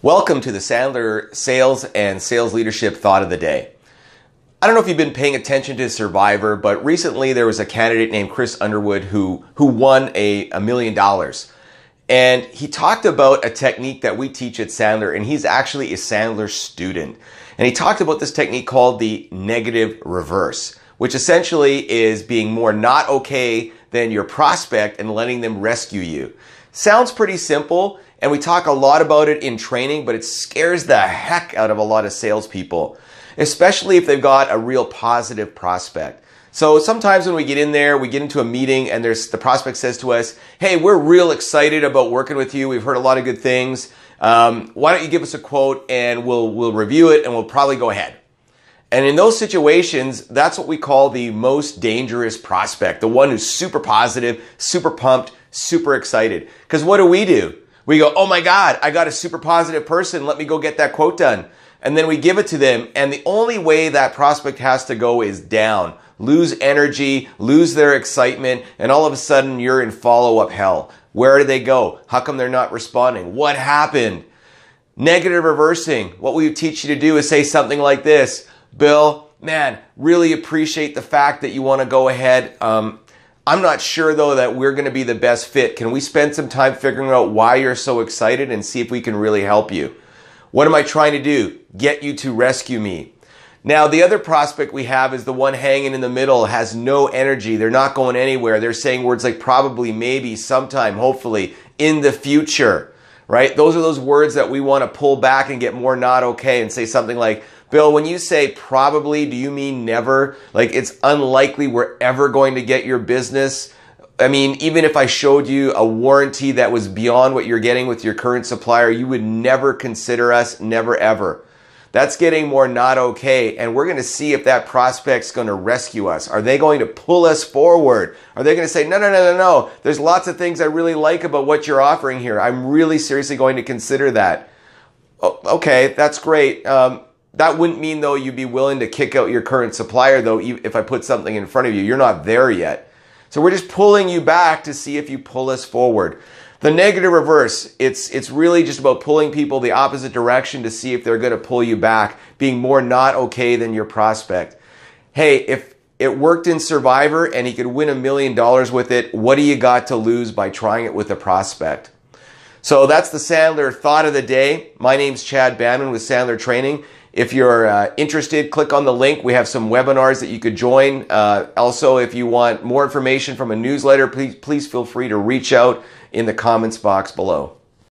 Welcome to the Sandler Sales and Sales Leadership Thought of the Day. I don't know if you've been paying attention to Survivor, but recently there was a candidate named Chris Underwood who won $1 million. And he talked about a technique that we teach at Sandler, and he's actually a Sandler student. And he talked about this technique called the negative reverse, which essentially is being more not okay than your prospect and letting them rescue you. Sounds pretty simple, and we talk a lot about it in training, but it scares the heck out of a lot of salespeople, especially if they've got a real positive prospect. So sometimes when we get in there, we get into a meeting and the prospect says to us, hey, we're real excited about working with you. We've heard a lot of good things. Why don't you give us a quote and we'll review it and we'll probably go ahead. And in those situations, that's what we call the most dangerous prospect, the one who's super positive, super pumped, super excited. Because what do? We go, oh my God, I got a super positive person. Let me go get that quote done. And then we give it to them. And the only way that prospect has to go is down, lose energy, lose their excitement. And all of a sudden you're in follow-up hell. Where did they go? How come they're not responding? What happened? Negative reversing. What we teach you to do is say something like this. Bill, man, really appreciate the fact that you want to go ahead. I'm not sure, though, that we're going to be the best fit. Can we spend some time figuring out why you're so excited and see if we can really help you? What am I trying to do? Get you to rescue me. Now, the other prospect we have is the one hanging in the middle, has no energy. They're not going anywhere. They're saying words like probably, maybe, sometime, hopefully, in the future, right? Those are those words that we want to pull back and get more not okay and say something like, Bill, when you say probably, do you mean never? Like it's unlikely we're ever going to get your business? I mean, even if I showed you a warranty that was beyond what you're getting with your current supplier, you would never consider us, never ever. That's getting more not okay. And we're going to see if that prospect's going to rescue us. Are they going to pull us forward? Are they going to say, no. There's lots of things I really like about what you're offering here. I'm really seriously going to consider that. Oh, okay, that's great. That wouldn't mean, though, you'd be willing to kick out your current supplier, though, if I put something in front of you. You're not there yet. So we're just pulling you back to see if you pull us forward. The negative reverse, it's really just about pulling people the opposite direction to see if they're going to pull you back, being more not okay than your prospect. Hey, if it worked in Survivor and he could win $1 million with it, what do you got to lose by trying it with a prospect? So that's the Sandler Thought of the Day. My name's Chad Bannon with Sandler Training. If you're interested, click on the link. We have some webinars that you could join. Also, if you want more information from a newsletter, please feel free to reach out in the comments box below.